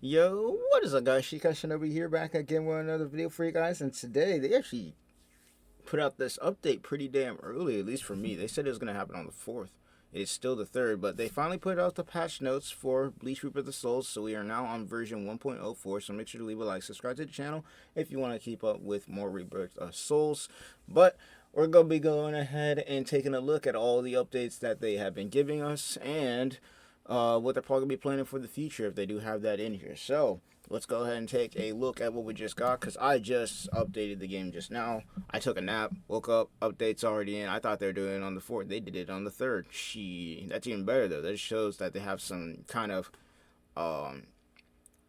Yo, what is up, guys? Shinobi here, back again with another video for you guys. And today they actually put out this update pretty damn early, at least for me. They said it was gonna happen on the 4th. It's still the 3rd, but they finally put out the patch notes for Bleach Rebirth of the Souls. So we are now on version 1.04. So make sure to leave a like, subscribe to the channel if you want to keep up with more Rebirth of Souls. But we're gonna be going ahead and taking a look at all the updates that they have been giving us and what they're probably gonna be planning for the future if they do have that in here. So let's go ahead and take a look at what we just got, because I just updated the game just now. I took a nap, woke up, updates already in. I thought they were doing it on the 4th. They did it on the 3rd. That's even better though. That shows that they have some kind of what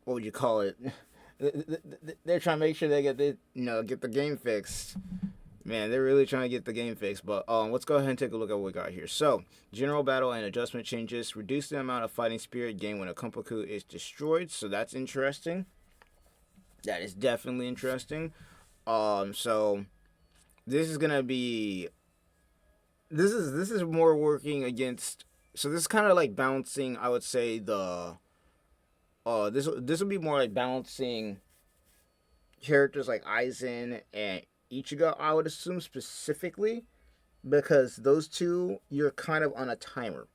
would you call it? They're trying to make sure they get get the game fixed. Man, they're really trying to get the game fixed. But let's go ahead and take a look at what we got here. So, general battle and adjustment changes. Reduce the amount of fighting spirit gained when a Kumpaku is destroyed. So that's interesting. That is definitely interesting. So this is gonna be this is more working against. So this is kind of like balancing. I would say the this will be more like balancing characters like Aizen and Ichigo, I would assume specifically, because those two, you're kind of on a timer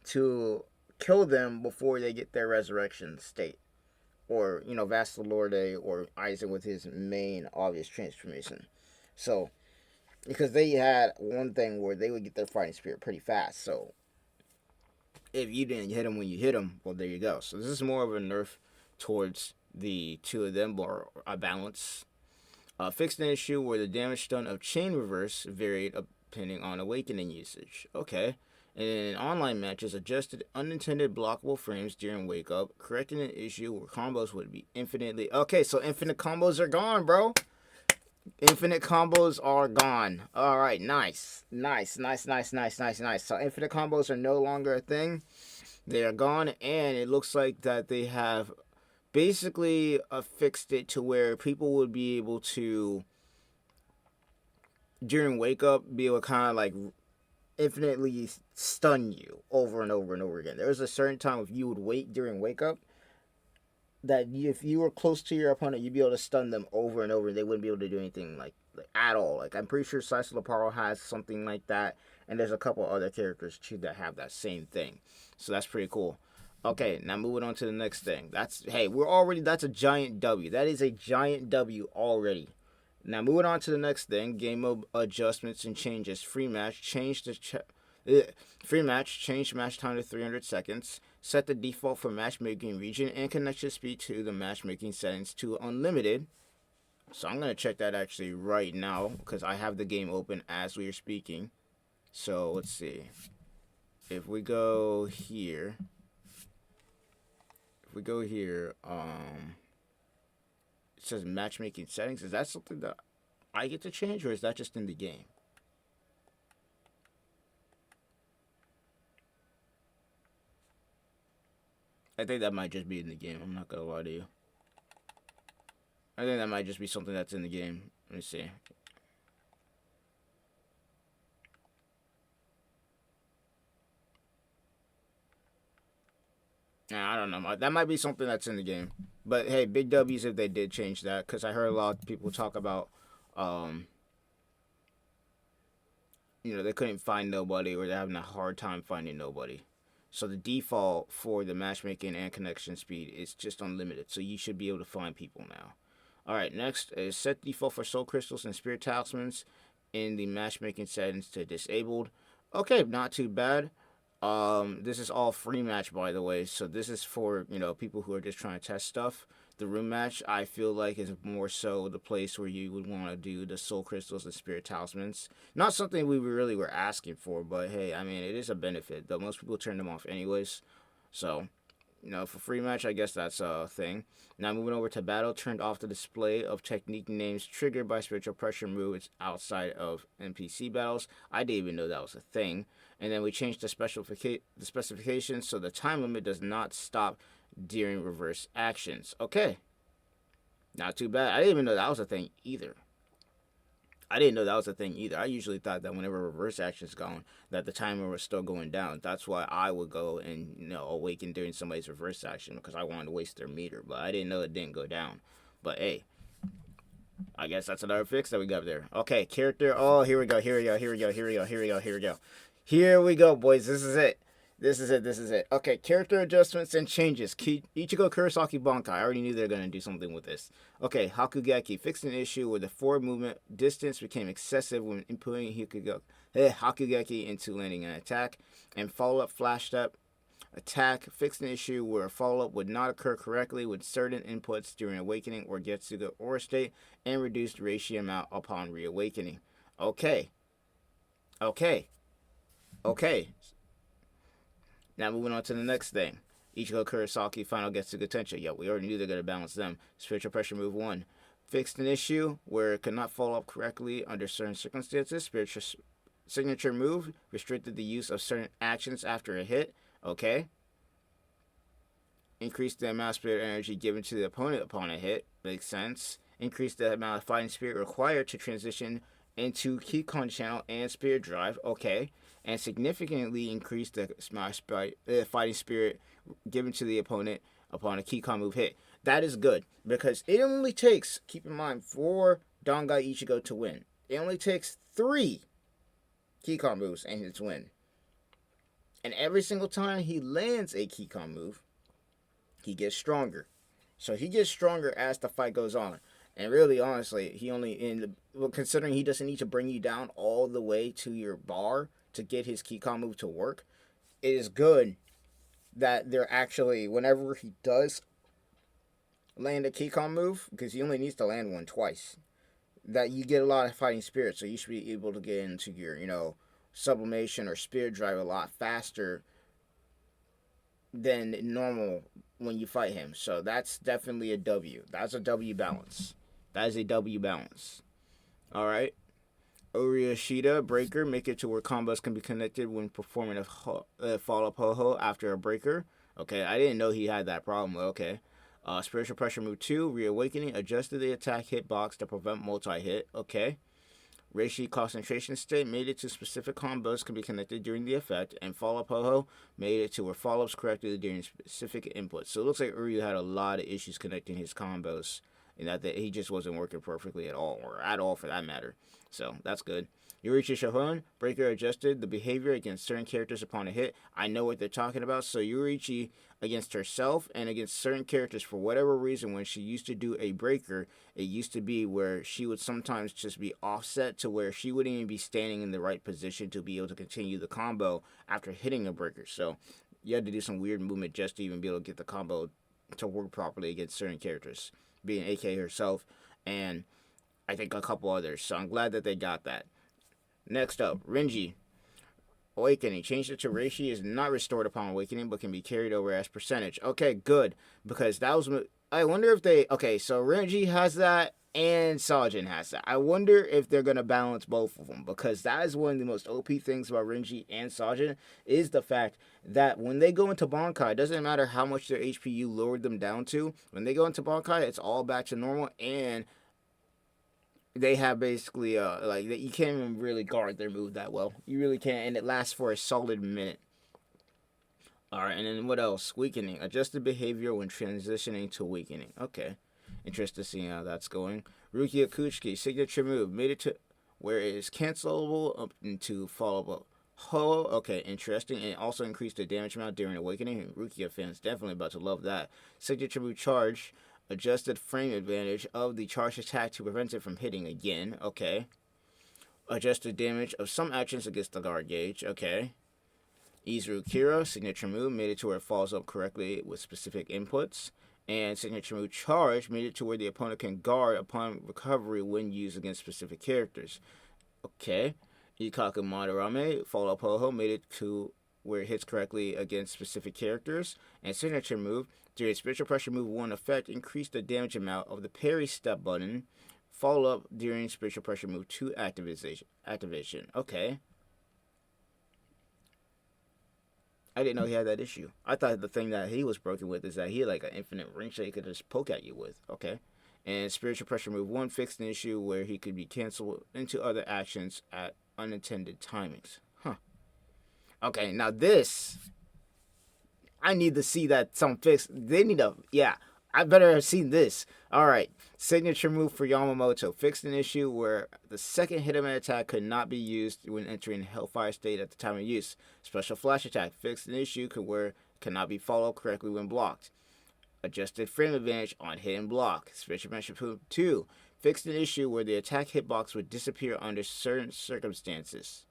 to kill them before they get their resurrection state. Or, Vassalorde or Aizen with his main obvious transformation. So, because they had one thing where they would get their fighting spirit pretty fast. So, if you didn't hit them when you hit them, well, there you go. So, this is more of a nerf towards the two of them, or a balance. Fixed an issue where the damage done of chain reverse varied depending on awakening usage. Okay. And in online matches, adjusted unintended blockable frames during wake up, correcting an issue where combos would be infinitely. Okay, so infinite combos are gone, bro. Infinite combos are gone. All right, nice. Nice, nice, nice, nice, nice, nice. So infinite combos are no longer a thing. They are gone, and it looks like that they have basically fixed it to where people would be able to, during wake up, be able to kind of like infinitely stun you over and over and over again. There was a certain time if you would wait during wake up that if you were close to your opponent, you'd be able to stun them over and over. They wouldn't be able to do anything like at all. Like I'm pretty sure Slice of Laparo has something like that, and there's a couple other characters too that have that same thing. So that's pretty cool. Okay, now moving on to the next thing. That's a giant W. That is a giant W already. Now moving on to the next thing, game mode adjustments and changes. Free match changed match time to 300 seconds. Set the default for matchmaking region and connection speed to the matchmaking settings to unlimited. So I'm gonna check that actually right now because I have the game open as we are speaking. So let's see. If we go here, it says matchmaking settings. Is that something that I get to change, or is that just in the game? I think that might just be in the game. I'm not gonna lie to you. I think that might just be something that's in the game. Let me see. Nah, I don't know. That might be something that's in the game. But hey, big W's if they did change that, because I heard a lot of people talk about, um, they couldn't find nobody, or they're having a hard time finding nobody. So the default for the matchmaking and connection speed is just unlimited. So you should be able to find people now. All right, next is set default for soul crystals and spirit talismans in the matchmaking settings to disabled. Okay, not too bad. This is all free match, by the way. So this is for people who are just trying to test stuff. The room match, I feel like, is more so the place where you would want to do the soul crystals and spirit talismans. Not something we really were asking for, but hey, I mean, it is a benefit. Though most people turn them off anyways. So, for free match, I guess that's a thing. Now moving over to battle, turned off the display of technique names triggered by spiritual pressure moves outside of NPC battles. I didn't even know that was a thing. And then we changed the specifications so the time limit does not stop during reverse actions. Okay, not too bad. I didn't even know that was a thing either. I didn't know that was a thing either. I usually thought that whenever reverse action's gone, that the timer was still going down. That's why I would go and awaken during somebody's reverse action because I wanted to waste their meter. But I didn't know it didn't go down. But hey, I guess that's another fix that we got there. Okay, character. Oh, here we go. Here we go. Here we go. Here we go. Here we go. Here we go. Here we go, boys. This is it. This is it. This is it. Okay, character adjustments and changes. Ichigo Kurosaki Bankai. I already knew they were going to do something with this. Okay, Hakugeki. Fixed an issue where the forward movement distance became excessive when inputting Hakugeki into landing an attack. And follow-up flash step attack. Fixed an issue where a follow-up would not occur correctly with certain inputs during awakening or Getsuga aura state. And reduced ratio amount upon reawakening. Okay. Okay. Okay. Now moving on to the next thing. Ichigo Kurosaki final Getsuga Tensha. Yeah, we already knew they're going to balance them. Spiritual Pressure Move 1. Fixed an issue where it could not follow up correctly under certain circumstances. Spiritual Signature Move. Restricted the use of certain actions after a hit. Okay. Increased the amount of spirit energy given to the opponent upon a hit. Makes sense. Increased the amount of fighting spirit required to transition into Keycon channel and spirit drive. Okay. And significantly increase the fighting spirit given to the opponent upon a Keycon move hit. That is good because it only takes, keep in mind, 4 Dangai Ichigo to win. It only takes 3 Keycon moves and it's win. And every single time he lands a Keycon move, he gets stronger. So he gets stronger as the fight goes on. And really, honestly, considering he doesn't need to bring you down all the way to your bar to get his Keycon move to work, it is good that they're actually, whenever he does land a Keycon move, because he only needs to land one twice, that you get a lot of fighting spirit, so you should be able to get into your, sublimation or spirit drive a lot faster than normal when you fight him. So that's definitely a W. That's a W balance. That is a W balance. Alright. Orioshida breaker, make it to where combos can be connected when performing a follow-up ho-ho after a breaker. Okay, I didn't know he had that problem. Okay. Spiritual Pressure Move 2, Reawakening, adjusted the attack hitbox to prevent multi-hit. Okay. Reishi Concentration State, made it to specific combos can be connected during the effect. And follow-up ho-ho, made it to where follow-ups corrected during specific inputs. So it looks like Uryu had a lot of issues connecting his combos. And that he just wasn't working perfectly at all, or at all for that matter. So that's good. Yurichi Shohun, breaker adjusted the behavior against certain characters upon a hit. I know what they're talking about. So Yurichi against herself and against certain characters, for whatever reason, when she used to do a breaker, it used to be where she would sometimes just be offset to where she wouldn't even be standing in the right position to be able to continue the combo after hitting a breaker. So you had to do some weird movement just to even be able to get the combo to work properly against certain characters, being AK herself and I think a couple others. So I'm glad that they got that. Next up, Renji. Awakening. Changed it to Reishi is not restored upon awakening, but can be carried over as percentage. Okay, good. Because that was... I wonder if they... Okay, so Renji has that and Sajin has that. I wonder if they're going to balance both of them. Because that is one of the most OP things about Renji and Sajin, is the fact that when they go into Bankai, it doesn't matter how much their HP you lowered them down to. When they go into Bankai, it's all back to normal, and they have basically, you can't even really guard their move that well. You really can't, and it lasts for a solid minute. Alright, and then what else? Weakening. Adjusted behavior when transitioning to weakening. Okay. Interested to see how that's going. Rukia Kuchiki, signature move. Made it to where it is cancelable up into follow-up. Okay, interesting. And also increased the damage amount during awakening. Rukia fans definitely about to love that. Signature move charge. Adjusted frame advantage of the charged attack to prevent it from hitting again. Okay. Adjusted damage of some actions against the guard gauge. Okay. Izuru Kira, signature move, made it to where it falls up correctly with specific inputs. And signature move charge, made it to where the opponent can guard upon recovery when used against specific characters. Okay. Ikaku Madarame, follow-up ho-ho, made it to where it hits correctly against specific characters. And signature move, during Spiritual Pressure Move 1 effect, increase the damage amount of the parry step button. Follow up during Spiritual Pressure Move 2 activation. Okay. I didn't know he had that issue. I thought the thing that he was broken with is that he had like an infinite ring shot he could just poke at you with. Okay. And Spiritual Pressure Move 1 fixed an issue where he could be canceled into other actions at unintended timings. Huh. Okay, now this, I need to see that some fix. They need to, yeah, I better have seen this. All right, Signature Move for Yamamoto fixed an issue where the second Hitman attack could not be used when entering Hellfire state at the time of use. Special Flash Attack fixed an issue where it cannot be followed correctly when blocked. Adjusted frame advantage on hit and block. Special Pressure Move 2 fixed an issue where the attack hitbox would disappear under certain circumstances.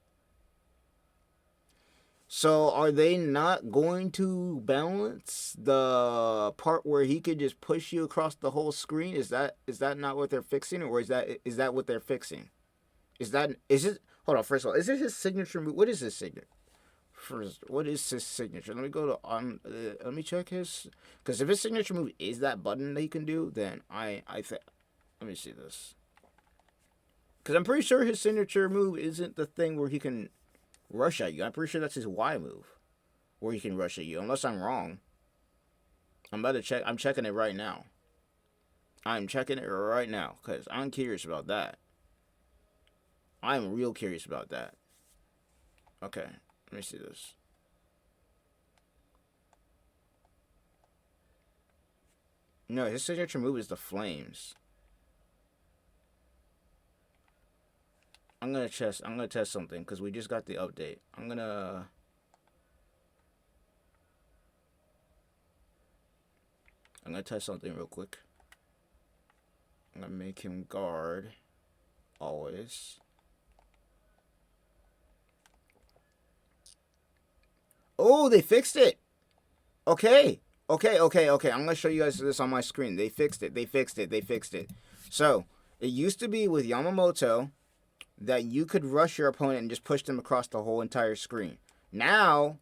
So are they not going to balance the part where he could just push you across the whole screen? Is that not what they're fixing, or is that what they're fixing? Is it? Hold on. First of all, is it his signature move? What is his signature? First, what is his signature? Let me go to let me check his, because if his signature move is that button that he can do, then I think, let me see this, because I'm pretty sure his signature move isn't the thing where he can rush at you. I'm pretty sure that's his Y move, where he can rush at you, unless I'm wrong. I'm about to check. I'm checking it right now. I'm checking it right now because I'm curious about that. I'm real curious about that. Okay, let me see this. No, his signature move is the flames. I'm gonna test something because we just got the update. I'm gonna test something real quick. I'm gonna make him guard always. Oh, they fixed it. Okay. I'm gonna show you guys this on my screen. They fixed it. So it used to be with Yamamoto that you could rush your opponent and just push them across the whole entire screen. Now,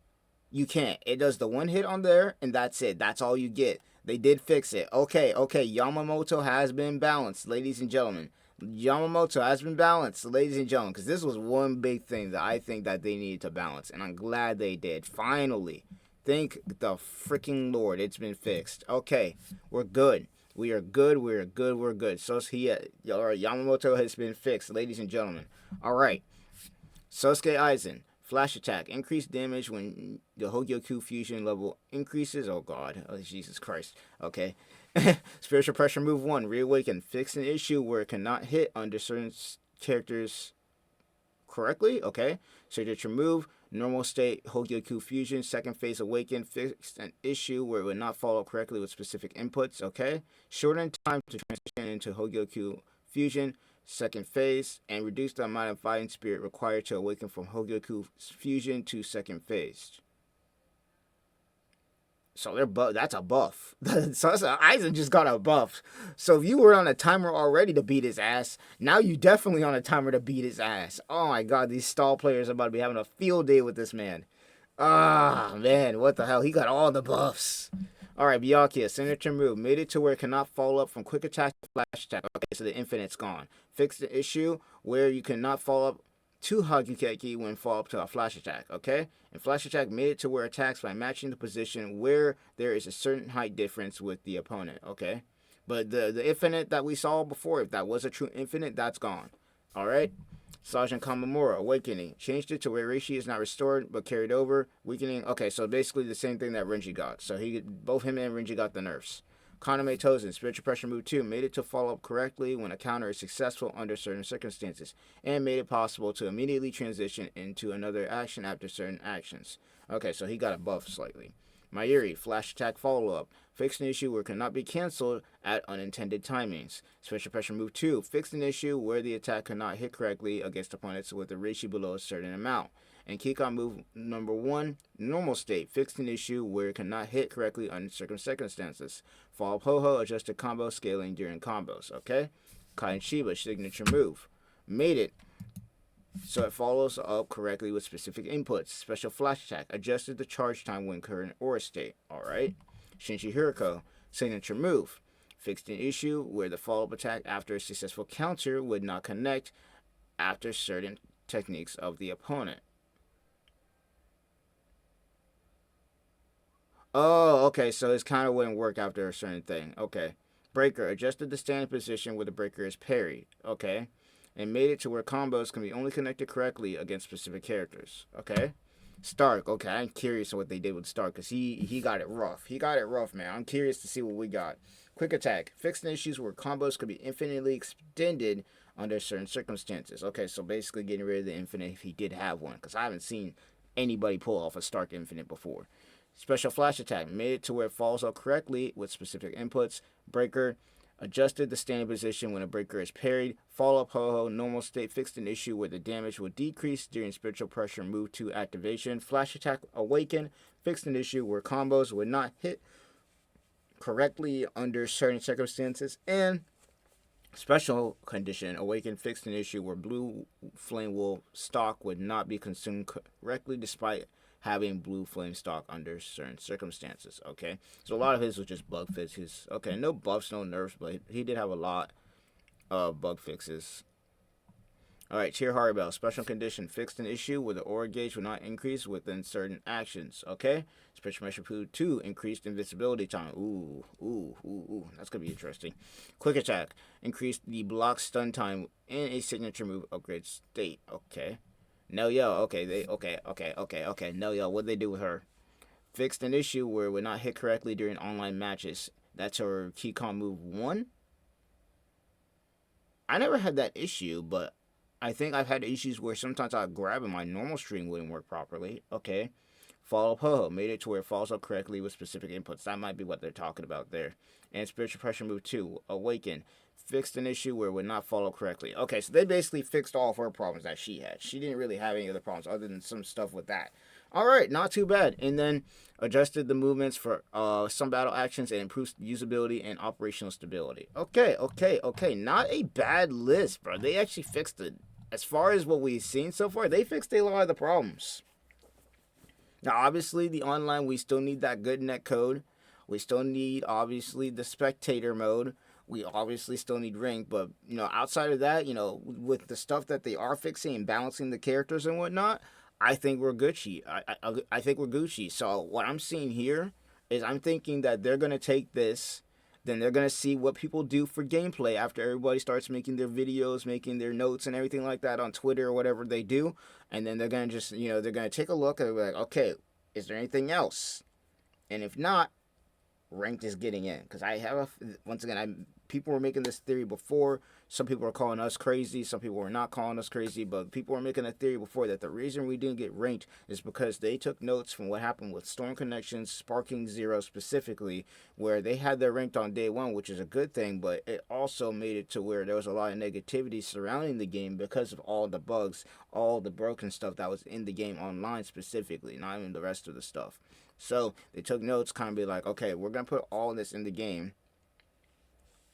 you can't. It does the one hit on there, and that's it. That's all you get. They did fix it. Okay. Yamamoto has been balanced, ladies and gentlemen. Yamamoto has been balanced, ladies and gentlemen, because this was one big thing that I think that they needed to balance, and I'm glad they did. Finally. Thank the freaking Lord. It's been fixed. Okay. We're good. We are good. We're good. So Yamamoto has been fixed, ladies and gentlemen. All right. Sosuke Aizen. Flash attack. Increased damage when the Hogyoku fusion level increases. Oh, God. Oh, Jesus Christ. Okay. Spiritual Pressure Move 1. Reawaken. Fix an issue where it cannot hit under certain characters correctly. Okay. Signature Move. Normal state Hogyoku fusion. Second phase awaken. Fixed an issue where it would not follow correctly with specific inputs. Okay. Shorten time to transition into Hogyoku fusion. Second phase. And reduce the amount of fighting spirit required to awaken from Hogyoku fusion to second phase. So that's a buff. So Aizen just got a buff. So if you were on a timer already to beat his ass, now you definitely on a timer to beat his ass. Oh my God, these stall players are about to be having a field day with this man. Ah, man, what the hell? He got all the buffs. All right, Byakuya, signature move. Made it to where it cannot follow up from quick attack to flash attack. Okay, so the infinite's gone. Fixed the issue where you cannot follow up to Hagukeki when fall up to a flash attack, okay? And flash attack made it to where attacks by matching the position where there is a certain height difference with the opponent, okay? But the infinite that we saw before, if that was a true infinite, that's gone. Alright? Sergeant Kamamura, awakening. Changed it to where Reishi is not restored but carried over. Weakening, okay, so basically the same thing that Renji got. So both him and Renji got the nerfs. Kaname Tozen, Spiritual Pressure Move 2, made it to follow up correctly when a counter is successful under certain circumstances, and made it possible to immediately transition into another action after certain actions. Okay, so he got a buff slightly. Mayuri, Flash Attack Follow-Up, fixed an issue where it cannot be cancelled at unintended timings. Special Pressure Move 2, fixed an issue where the attack could not hit correctly against opponents with a ratio below a certain amount. And Kikon Move number 1, Normal State, fixed an issue where it cannot hit correctly under certain circumstances. Fall of Ho-Ho, adjusted combo scaling during combos, okay? Kain Shiba, Signature Move, made it so it follows up correctly with specific inputs. Special Flash Attack, adjusted the charge time when current aura state, alright? Shinji Hiriko, Signature Move, fixed an issue where the follow-up attack after a successful counter would not connect after certain techniques of the opponent. Oh, okay, so his counter wouldn't work after a certain thing. Okay. Breaker adjusted the standing position where the breaker is parried. Okay. And made it to where combos can be only connected correctly against specific characters. Okay. Stark. Okay, I'm curious what they did with Stark because he got it rough. He got it rough, man. I'm curious to see what we got. Quick attack. Fixed issues where combos could be infinitely extended under certain circumstances. Okay, so basically getting rid of the infinite if he did have one because I haven't seen anybody pull off a Stark infinite before. Special flash attack. Made it to where it falls out correctly with specific inputs. Breaker. Adjusted the standing position when a breaker is parried. Follow up ho-ho. Normal state fixed an issue where the damage will decrease during spiritual pressure move to activation. Flash attack awaken. Fixed an issue where combos would not hit correctly under certain circumstances. And special condition awaken fixed an issue where blue flame wolf stock would not be consumed correctly despite having blue flame stock under certain circumstances. Okay, so a lot of his was just bug fixes. Okay, no buffs, no nerfs, but he did have a lot of bug fixes. All right, Cheer Harbell. Special condition fixed an issue where the aura gauge will not increase within certain actions. Okay, Special Measure 2 increased invincibility time. Ooh, that's gonna be interesting. Quick attack increased the block stun time in a signature move upgrade state. Okay. No, yo, okay, No, yo, what'd they do with her? Fixed an issue where it would not hit correctly during online matches. That's her keycom move 1. I never had that issue, but I think I've had issues where sometimes I'd grab and my normal string wouldn't work properly. Okay. Follow up ho-ho. Made it to where it falls up correctly with specific inputs. That might be what they're talking about there. And Spiritual Pressure move 2. Awaken. Fixed an issue where it would not follow correctly. Okay, so they basically fixed all of her problems that she had. She didn't really have any other problems other than some stuff with that. All right, not too bad. And then adjusted the movements for some battle actions and improved usability and operational stability. Okay. Not a bad list, bro. They actually fixed it. As far as what we've seen so far, they fixed a lot of the problems. Now, obviously, the online, we still need that good net code. We still need, obviously, the spectator mode. We obviously still need rank, but, outside of that, with the stuff that they are fixing and balancing the characters and whatnot, I think we're Gucci. I think we're Gucci. So what I'm seeing here is I'm thinking that they're going to take this, then they're going to see what people do for gameplay after everybody starts making their videos, making their notes and everything like that on Twitter or whatever they do, and then they're going to just, they're going to take a look and be like, okay, is there anything else? And if not, ranked is getting in. Because people were making this theory before. Some people were calling us crazy. Some people were not calling us crazy. But people were making a theory before that the reason we didn't get ranked is because they took notes from what happened with Storm Connections, Sparking Zero specifically, where they had their ranked on day 1, which is a good thing. But it also made it to where there was a lot of negativity surrounding the game because of all the bugs, all the broken stuff that was in the game online specifically, not even the rest of the stuff. So they took notes, kind of be like, okay, we're going to put all this in the game,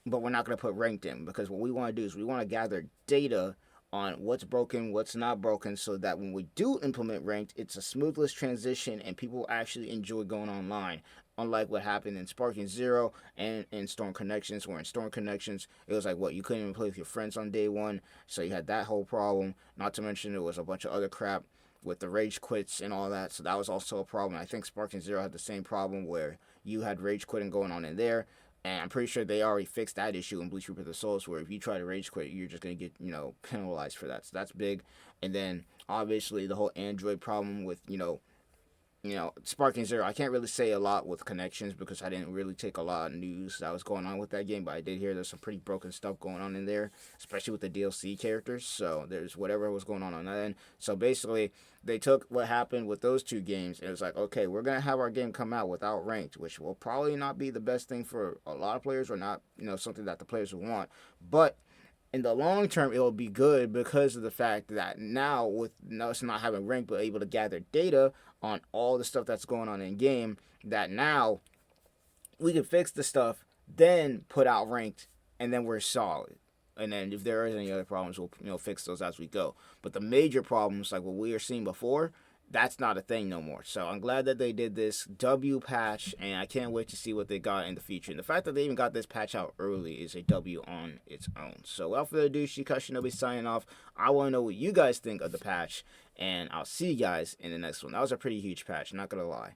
but we're not going to put ranked in, because what we want to do is we want to gather data on what's broken, what's not broken, so that when we do implement ranked, it's a smoothless transition and people actually enjoy going online. Unlike what happened in Sparking Zero and in Storm Connections, where in Storm Connections, it was like, what, you couldn't even play with your friends on day 1, so you had that whole problem. Not to mention there was a bunch of other crap with the rage quits and all that, so that was also a problem. I think Sparking Zero had the same problem where you had rage quitting going on in there, and I'm pretty sure they already fixed that issue in Bleach Rebirth of Souls, where if you try to rage quit, you're just going to get, penalized for that. So that's big. And then, obviously, the whole Android problem with, Sparking Zero. I can't really say a lot with Connections because I didn't really take a lot of news that was going on with that game, but I did hear there's some pretty broken stuff going on in there, especially with the DLC characters. So there's whatever was going on that end. So basically, they took what happened with those two games and it was like, okay, we're going to have our game come out without ranked, which will probably not be the best thing for a lot of players, or not, something that the players would want. But in the long term, it'll be good because of the fact that now, with us not having ranked but able to gather data on all the stuff that's going on in game, that now we can fix the stuff, then put out ranked, and then we're solid. And then if there is any other problems, we'll fix those as we go. But the major problems, like what we were seeing before, that's not a thing no more. So I'm glad that they did this W patch, and I can't wait to see what they got in the future. And the fact that they even got this patch out early is a W on its own. So without further ado, Shinobi signing off. I want to know what you guys think of the patch, and I'll see you guys in the next one. That was a pretty huge patch, not going to lie.